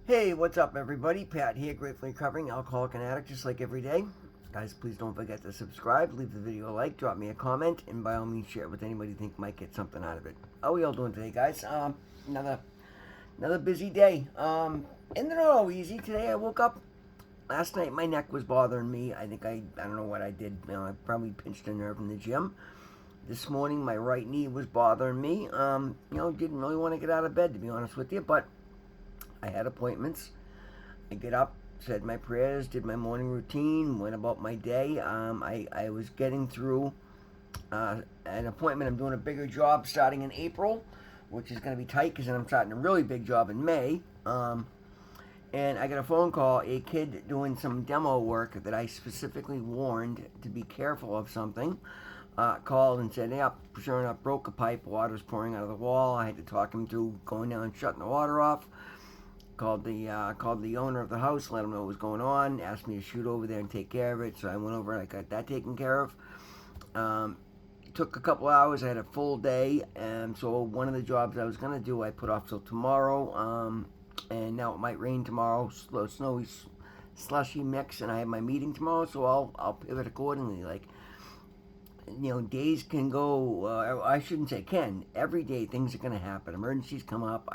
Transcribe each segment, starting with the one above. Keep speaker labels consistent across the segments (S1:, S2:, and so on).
S1: Hey, what's up, everybody? Pat here, gratefully recovering alcoholic and addict, just like every day. Guys, please don't forget to subscribe, leave the video a like, drop me a comment, and by all means, share it with anybody you think might get something out of it. How are we all doing today, guys? Another busy day. And they're not all easy. Today, I woke up. Last night, my neck was bothering me. I don't know what I did. I probably pinched a nerve in the gym. This morning, my right knee was bothering me. Didn't really want to get out of bed, to be honest with you, but I had appointments. I get up, said my prayers, did my morning routine, went about my day. I was getting through an appointment. I'm doing a bigger job starting in April, which is going to be tight because then I'm starting a really big job in May. And I got a phone call, a kid doing some demo work that I specifically warned to be careful of something. Called and said, yeah, sure enough, broke a pipe, water's pouring out of the wall. I had to talk him through going down and shutting the water off. Called the owner of the house, let him know what was going on, asked me to shoot over there and take care of it. So I went over and I got that taken care of. It took a couple hours. I had a full day, and so one of the jobs I was gonna do, I put off till tomorrow. And now it might rain tomorrow, snowy, slushy mix, and I have my meeting tomorrow, so I'll pivot accordingly. Like, days can go. I shouldn't say can. Every day things are going to happen. Emergencies come up.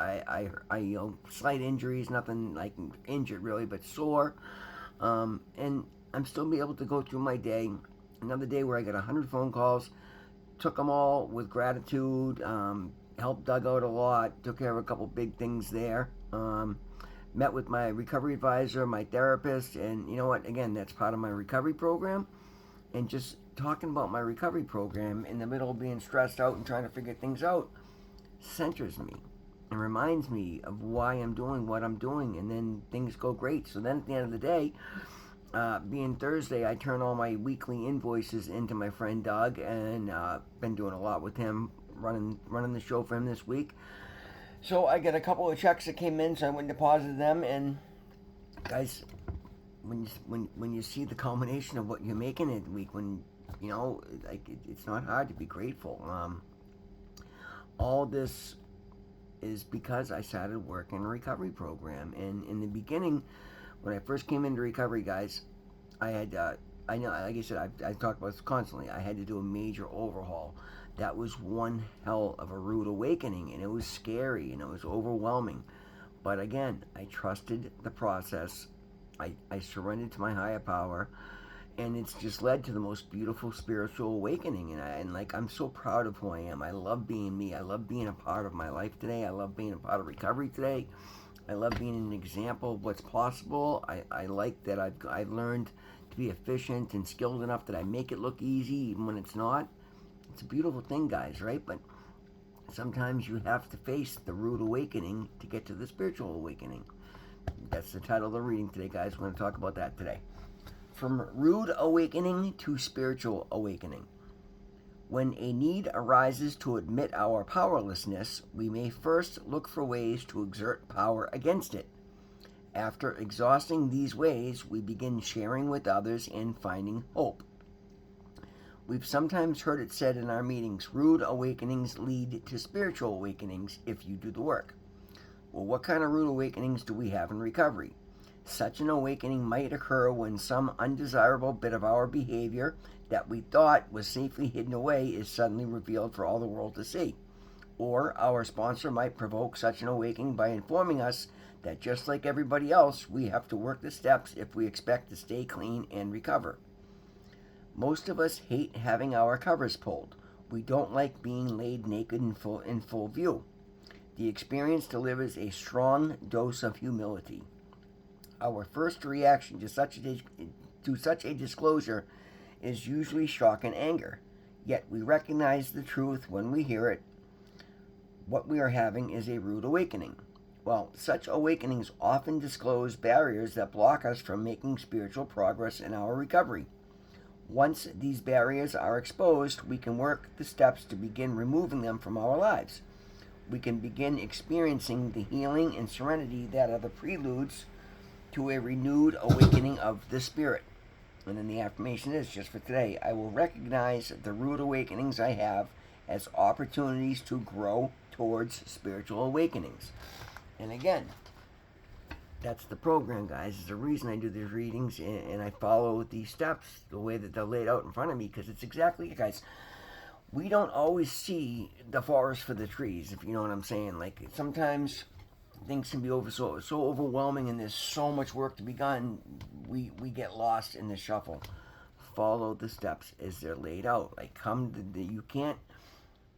S1: Slight injuries, nothing like injured really, but sore. And I'm still be able to go through my day. Another day where I got 100 phone calls, took them all with gratitude. Helped Doug out a lot. Took care of a couple big things there. Met with my recovery advisor, my therapist, and you know what? Again, that's part of my recovery program. And just talking about my recovery program in the middle of being stressed out and trying to figure things out centers me and reminds me of why I'm doing what I'm doing, and then things go great. So then at the end of the day, being Thursday, I turn all my weekly invoices into my friend Doug, and been doing a lot with him, running the show for him this week. So I got a couple of checks that came in, so I went and deposited them. And guys, when you see the culmination of what you're making in a week, when it's not hard to be grateful. All this is because I started working a recovery program, and in the beginning, when I first came into recovery, guys, I had I know, like I said, I talk about this constantly. I had to do a major overhaul. That was one hell of a rude awakening, and it was scary and it was overwhelming. But again, I trusted the process. I surrendered to my higher power, and it's just led to the most beautiful spiritual awakening. And like, I'm so proud of who I am. I love being me. I love being a part of my life today. I love being a part of recovery today. I love being an example of what's possible. I like that I've learned to be efficient and skilled enough that I make it look easy even when it's not. It's a beautiful thing, guys, right? But sometimes you have to face the rude awakening to get to the spiritual awakening. That's the title of the reading today, guys. We're going to talk about that today. From rude awakening to spiritual awakening. When a need arises to admit our powerlessness, we may first look for ways to exert power against it. After exhausting these ways, we begin sharing with others and finding hope. We've sometimes heard it said in our meetings, rude awakenings lead to spiritual awakenings if you do the work. Well, what kind of rude awakenings do we have in recovery? Such an awakening might occur when some undesirable bit of our behavior that we thought was safely hidden away is suddenly revealed for all the world to see. Or our sponsor might provoke such an awakening by informing us that just like everybody else, we have to work the steps if we expect to stay clean and recover. Most of us hate having our covers pulled. We don't like being laid naked in full view. The experience delivers a strong dose of humility. Our first reaction to such a disclosure is usually shock and anger. Yet we recognize the truth when we hear it. What we are having is a rude awakening. Well, such awakenings often disclose barriers that block us from making spiritual progress in our recovery. Once these barriers are exposed, we can work the steps to begin removing them from our lives. We can begin experiencing the healing and serenity that are the preludes to a renewed awakening of the spirit. And then the affirmation is, just for today, I will recognize the rude awakenings I have as opportunities to grow towards spiritual awakenings. And again, That's the program, guys. It's the reason I do these readings, and I follow these steps the way that they're laid out in front of me, because it's exactly, guys, we don't always see the forest for the trees, if you know what I'm saying. Like, sometimes things can be so overwhelming, and there's so much work to be done, we get lost in the shuffle. Follow the steps as they're laid out. Like, you can't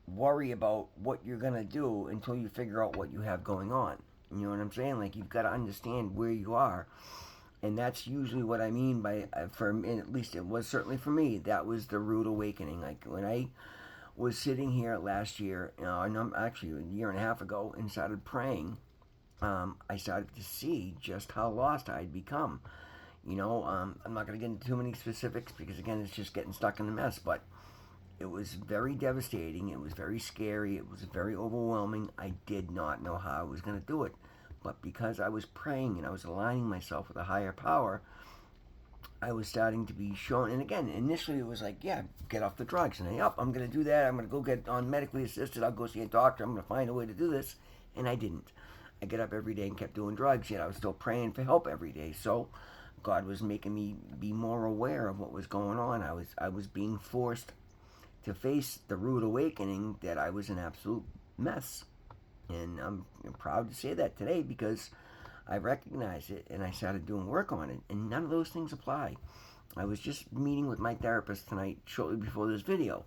S1: worry about what you're gonna do until you figure out what you have going on. You know what I'm saying? Like, you've got to understand where you are, and that's usually what I mean by, for me, at least it was certainly for me. That was the rude awakening. Like, when I was sitting here last year, actually a year and a half ago, and started praying, I started to see just how lost I'd become. I'm not going to get into too many specifics because, again, it's just getting stuck in the mess, but it was very devastating. It was very scary. It was very overwhelming. I did not know how I was going to do it. But because I was praying and I was aligning myself with a higher power, I was starting to be shown. And again, initially it was like, yeah, get off the drugs. And yep, I'm going to do that. I'm going to go get on medically assisted. I'll go see a doctor. I'm going to find a way to do this. And I didn't. I get up every day and kept doing drugs, yet I was still praying for help every day. So God was making me be more aware of what was going on. I was being forced to face the rude awakening that I was an absolute mess. And I'm proud to say that today because I recognized it and I started doing work on it. And none of those things apply. I was just meeting with my therapist tonight shortly before this video.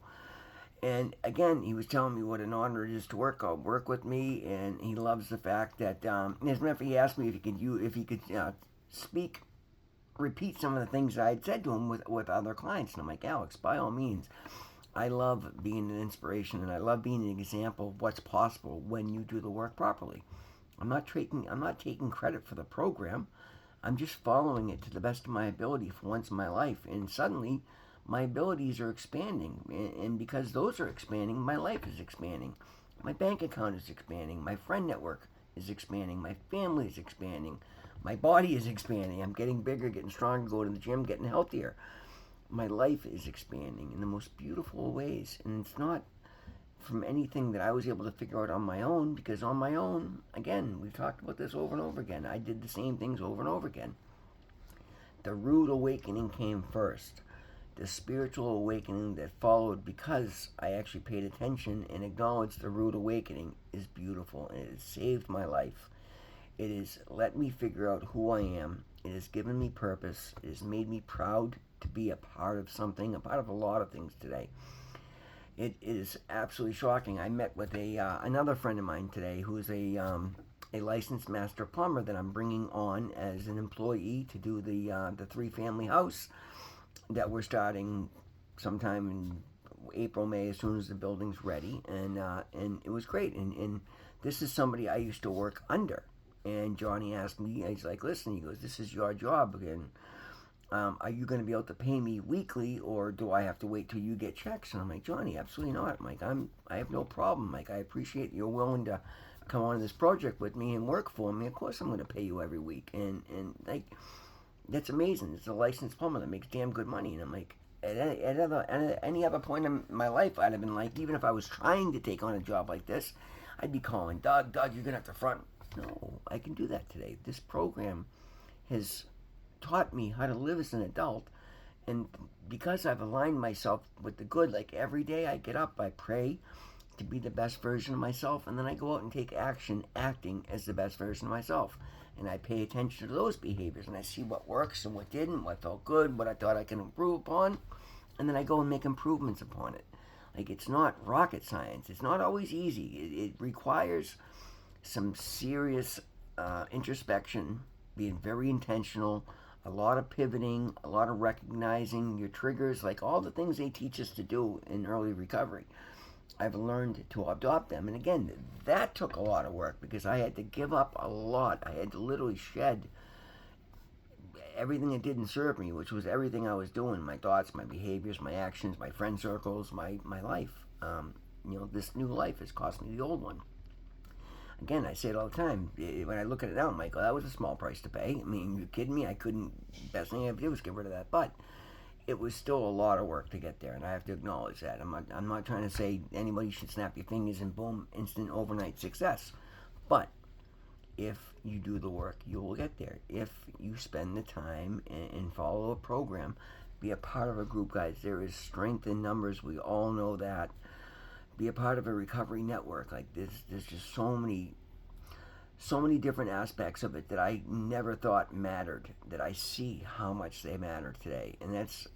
S1: And again, he was telling me what an honor it is to work with me, and he loves the fact that, as a matter of fact, he asked me if he could speak, repeat some of the things that I had said to him with other clients. And I'm like, Alex, by all means. I love being an inspiration, and I love being an example of what's possible when you do the work properly. I'm not taking credit for the program. I'm just following it to the best of my ability for once in my life, and suddenly my abilities are expanding, and because those are expanding, my life is expanding. My bank account is expanding. My friend network is expanding. My family is expanding. My body is expanding. I'm getting bigger, getting stronger, going to the gym, getting healthier. My life is expanding in the most beautiful ways, and it's not from anything that I was able to figure out on my own, because on my own, again, we've talked about this over and over again, I did the same things over and over again. The rude awakening came first. The spiritual awakening that followed, because I actually paid attention and acknowledged the rude awakening, is beautiful, and it has saved my life. It has let me figure out who I am. It has given me purpose. It has made me proud to be a part of something, a part of a lot of things today. It is absolutely shocking. I met with another friend of mine today who is a licensed master plumber that I'm bringing on as an employee to do the 3-family house that we're starting sometime in April, May, as soon as the building's ready. And it was great. And this is somebody I used to work under. And Johnny asked me, he's like, listen, he goes, this is your job again. Are you going to be able to pay me weekly, or do I have to wait till you get checks? And I'm like, Johnny, absolutely not. I'm like, I have no problem. Like, I appreciate you're willing to come on this project with me and work for me. Of course, I'm going to pay you every week. And like, that's amazing. It's a licensed plumber that makes damn good money. And I'm like, at any other point in my life, I'd have been like, even if I was trying to take on a job like this, I'd be calling, Doug, you're going to have to front. No, I can do that today. This program has taught me how to live as an adult, and because I've aligned myself with the good, like every day I get up, I pray to be the best version of myself, and then I go out and take action acting as the best version of myself, and I pay attention to those behaviors, and I see what works and what didn't, what felt good, what I thought I can improve upon, and then I go and make improvements upon it. Like, it's not rocket science. It's not always easy. It requires some serious introspection, being very intentional, a lot of pivoting, a lot of recognizing your triggers, like all the things they teach us to do in early recovery. I've learned to adopt them. And again, that took a lot of work because I had to give up a lot. I had to literally shed everything that didn't serve me, which was everything I was doing, my thoughts, my behaviors, my actions, my friend circles, my life. This new life has cost me the old one. Again, I say it all the time. When I look at it now, I'm like, oh, that was a small price to pay. I mean, you're kidding me? Best thing I ever did was get rid of that. But it was still a lot of work to get there, and I have to acknowledge that. I'm not trying to say anybody should snap your fingers and boom, instant overnight success. But If you do the work, you will get there. If you spend the time and follow a program, be a part of a group, guys. There is strength in numbers. We all know that. Be a part of a recovery network. Like there's just so many different aspects of it that I never thought mattered. That I see how much they matter today, and that's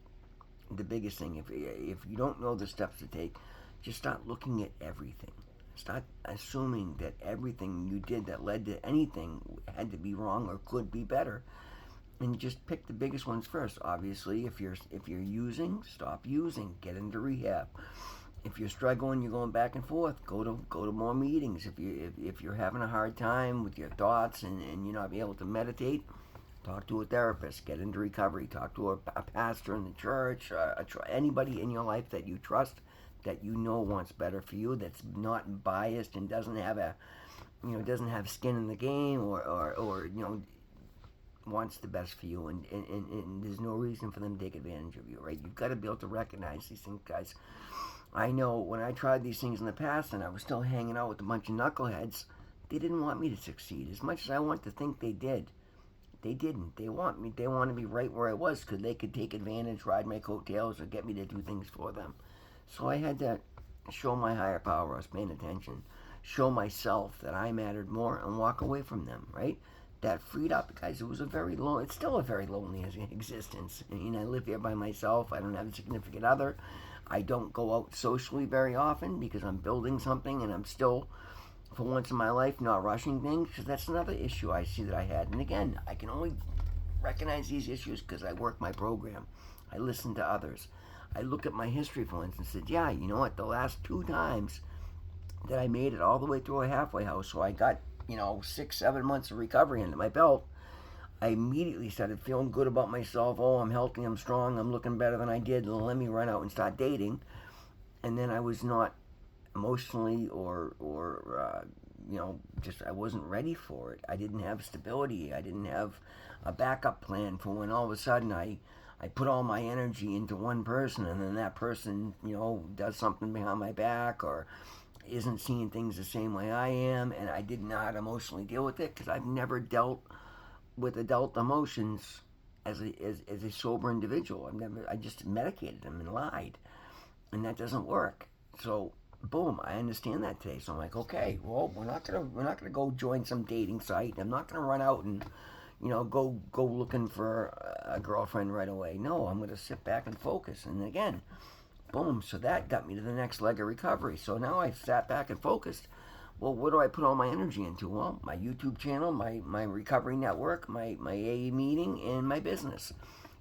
S1: the biggest thing. If you don't know the steps to take, just start looking at everything. Start assuming that everything you did that led to anything had to be wrong or could be better, and just pick the biggest ones first. Obviously, if you're using, stop using. Get into rehab. If you're struggling, you're going back and forth. Go to more meetings. If you're having a hard time with your thoughts and you're not able to meditate, talk to a therapist. Get into recovery. Talk to a pastor in the church. Anybody in your life that you trust, that you know wants better for you. That's not biased and doesn't have skin in the game or wants the best for you. And there's no reason for them to take advantage of you. Right? You've got to be able to recognize these things, guys. I know when I tried these things in the past and I was still hanging out with a bunch of knuckleheads, they didn't want me to succeed. As much as I want to think they did, they didn't. They want to be right where I was because they could take advantage, ride my coattails, or get me to do things for them. So I had to show my higher power I was paying attention, show myself that I mattered more, and walk away from them, right? That freed up, guys. It's still a very lonely existence. I mean, I live here by myself. I don't have a significant other. I don't go out socially very often because I'm building something and I'm still, for once in my life, not rushing things, because that's another issue I see that I had. And again, I can only recognize these issues because I work my program. I listen to others. I look at my history, for instance, and said, yeah, you know what, the last 2 times that I made it all the way through a halfway house, so I got, 6-7 months of recovery under my belt, I immediately started feeling good about myself. Oh, I'm healthy, I'm strong, I'm looking better than I did. Let me run out and start dating. And then I was not emotionally or just I wasn't ready for it. I didn't have stability. I didn't have a backup plan for when all of a sudden I put all my energy into one person and then that person, does something behind my back or isn't seeing things the same way I am, and I didn't know how to emotionally deal with it because I've never dealt with adult emotions as a sober individual. I just medicated them and lied, and that doesn't work. So boom, I understand that today. So I'm like, okay, well, we're not gonna go join some dating site. I'm not gonna run out and go looking for a girlfriend right away. No, I'm gonna sit back and focus. And again, boom. So that got me to the next leg of recovery. So now I've sat back and focused. Well, what do I put all my energy into? Well, my YouTube channel, my recovery network, my AA meeting, and my business.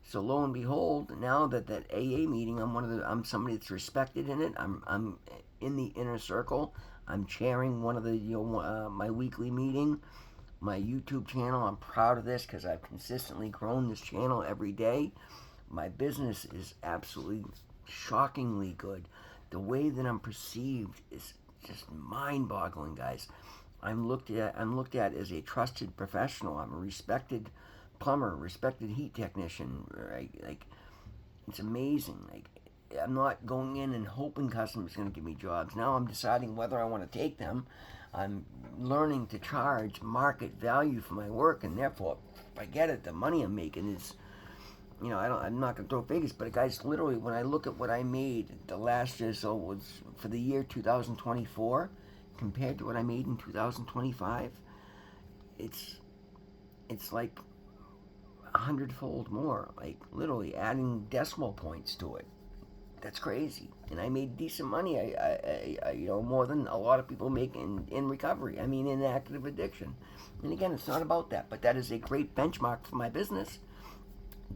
S1: So lo and behold, now that AA meeting, I'm somebody that's respected in it. I'm in the inner circle. I'm chairing one of the my weekly meeting, my YouTube channel. I'm proud of this because I've consistently grown this channel every day. My business is absolutely shockingly good. The way that I'm perceived is just mind-boggling, guys. I'm looked at as a trusted professional. I'm a respected plumber, respected heat technician. Right? Like, it's amazing. Like, I'm not going in and hoping customers are going to give me jobs. Now I'm deciding whether I want to take them. I'm learning to charge market value for my work, and therefore, if I get it, the money I'm making is, I'm not going to throw figures, but guys, literally, when I look at what I made the last year, so it was for the year 2024, compared to what I made in 2025, it's like 100-fold more. Like, literally adding decimal points to it. That's crazy. And I made decent money. I more than a lot of people make in recovery. I mean, in active addiction. And again, it's not about that, but that is a great benchmark for my business.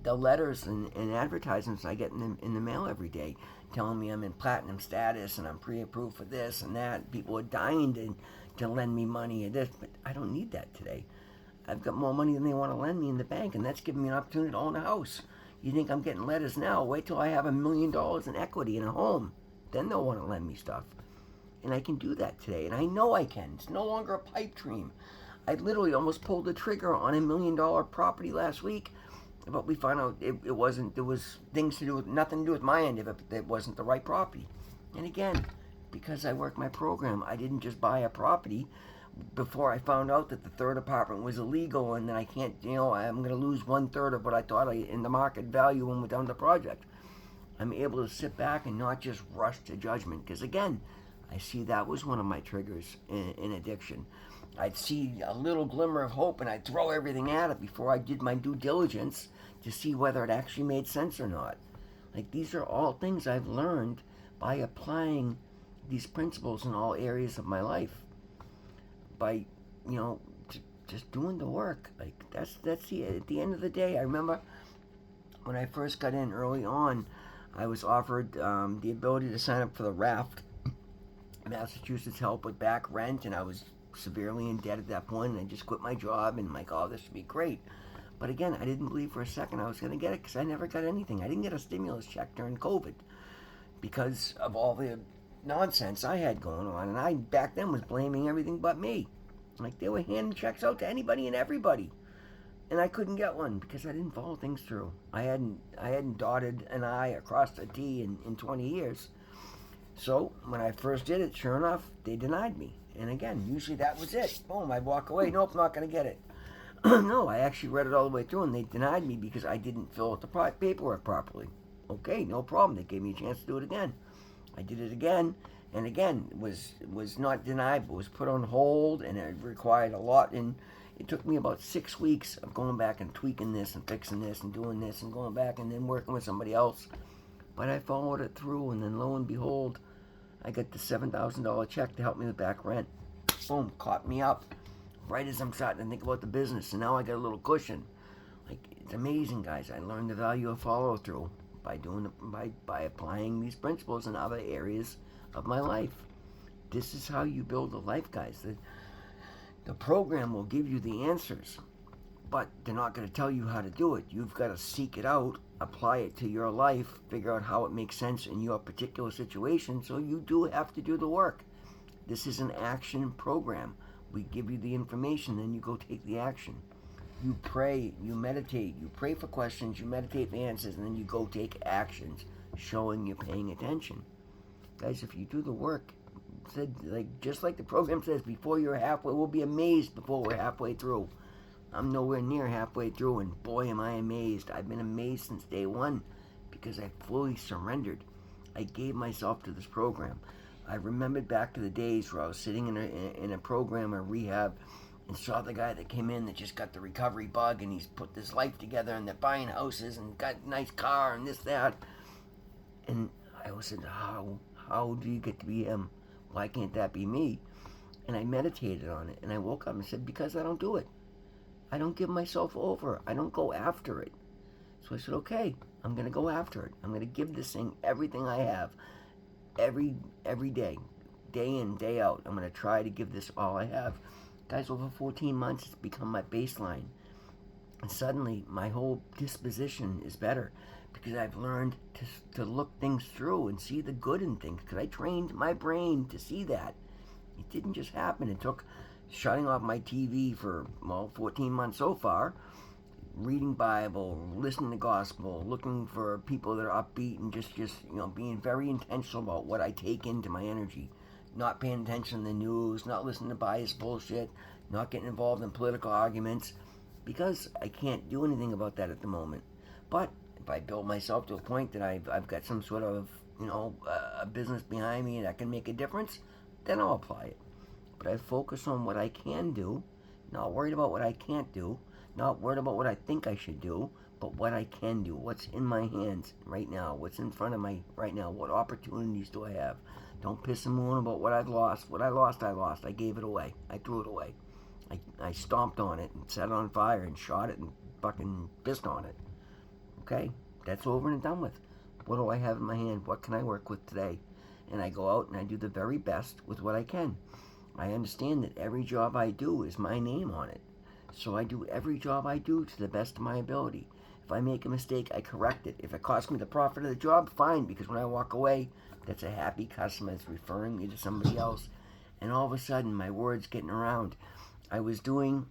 S1: The letters and advertisements I get in the mail every day telling me I'm in platinum status and I'm pre-approved for this and that. People are dying to lend me money or this, but I don't need that today. I've got more money than they want to lend me in the bank, and that's giving me an opportunity to own a house. You think I'm getting letters now? Wait till I have $1 million in equity in a home. Then they'll want to lend me stuff. And I can do that today, and I know I can. It's no longer a pipe dream. I literally almost pulled the trigger on $1 million property last week, but we found out it wasn't. There was things to do with nothing to do with my end if it wasn't the right property. And again, because I work my program, I didn't just buy a property before I found out that the third apartment was illegal, and then I can't, I'm going to lose 1/3 of what I thought in the market value when we're done the project. I'm able to sit back and not just rush to judgment, because again, I see that was one of my triggers in addiction. I'd see a little glimmer of hope and I'd throw everything at it before I did my due diligence to see whether it actually made sense or not. Like, these are all things I've learned by applying these principles in all areas of my life. By, just doing the work. Like, that's at the end of the day. I remember when I first got in early on, I was offered the ability to sign up for the raft. Massachusetts help with back rent, and I was severely in debt at that point, and I just quit my job, and I'm like, oh, this would be great. But again, I didn't believe for a second I was going to get it, because I never got anything. I didn't get a stimulus check during COVID because of all the nonsense I had going on, and I back then was blaming everything but me. Like, they were handing checks out to anybody and everybody, and I couldn't get one because I didn't follow things through. I hadn't dotted an I across a T in 20 years. So when I first did it, sure enough, they denied me. And again, usually that was it. Boom, I'd walk away. Nope, not going to get it. No, I actually read it all the way through, and they denied me because I didn't fill out the paperwork properly. Okay, no problem. They gave me a chance to do it again. I did it again, and again, was not denied, but was put on hold, and it required a lot. And it took me about 6 weeks of going back and tweaking this and fixing this and doing this and going back and then working with somebody else. But I followed it through, and then lo and behold, I got the $7,000 check to help me with back rent. Boom, caught me up right as I'm starting to think about the business, and now I got a little cushion. Like, it's amazing, guys. I learned the value of follow through by applying these principles in other areas of my life. This is how you build a life, guys. The program will give you the answers, but they're not going to tell you how to do it. You've got to seek it out, apply it to your life, figure out how it makes sense in your particular situation, so you do have to do the work. This is an action program. We give you the information, then you go take the action. You pray, you meditate, you pray for questions, you meditate for answers, and then you go take actions, showing you're paying attention. Guys, if you do the work, just like the program says, before you're halfway, we'll be amazed before we're halfway through. I'm nowhere near halfway through, and boy, am I amazed. I've been amazed since day one because I fully surrendered. I gave myself to this program. I remembered back to the days where I was sitting in a program or rehab and saw the guy that came in that just got the recovery bug, and he's put this life together, and they're buying houses and got a nice car and this, that. And I was said, how do you get to be him? Why can't that be me? And I meditated on it, and I woke up and said, because I don't do it. I don't give myself over. I don't go after it. So I said, okay, I'm going to go after it. I'm going to give this thing everything I have, every day, day in, day out. I'm going to try to give this all I have. Guys, over 14 months, it's become my baseline. And suddenly, my whole disposition is better because I've learned to look things through and see the good in things, because I trained my brain to see that. It didn't just happen. It took shutting off my TV for, 14 months so far, reading Bible, listening to gospel, looking for people that are upbeat, and just being very intentional about what I take into my energy. Not paying attention to the news, not listening to biased bullshit, not getting involved in political arguments, because I can't do anything about that at the moment. But if I build myself to a point that I've got some sort of, a business behind me that can make a difference, then I'll apply it. But I focus on what I can do, not worried about what I can't do, not worried about what I think I should do, but what I can do, what's in my hands right now, what's in front of me right now, what opportunities do I have. Don't piss and moan about what I've lost. What I lost. I gave it away. I threw it away. I stomped on it and set it on fire and shot it and fucking pissed on it. Okay? That's over and done with. What do I have in my hand? What can I work with today? And I go out and I do the very best with what I can. I understand that every job I do is my name on it. So I do every job I do to the best of my ability. If I make a mistake, I correct it. If it costs me the profit of the job, fine, because when I walk away, that's a happy customer that's referring me to somebody else. And all of a sudden, my word's getting around. I was doing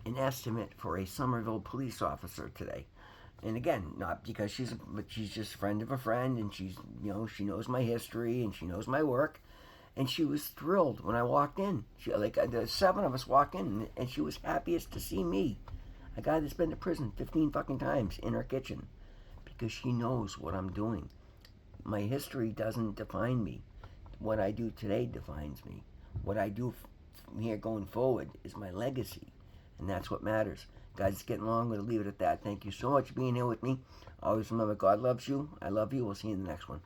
S1: an estimate for a Somerville police officer today. And again, not because she's just a friend of a friend, and she knows my history, and she knows my work. And she was thrilled when I walked in. The 7 of us walked in, and she was happiest to see me, a guy that's been to prison 15 fucking times, in her kitchen, because she knows what I'm doing. My history doesn't define me. What I do today defines me. What I do from here going forward is my legacy, and that's what matters. Guys, it's getting long. I'm going to leave it at that. Thank you so much for being here with me. Always remember, God loves you. I love you. We'll see you in the next one.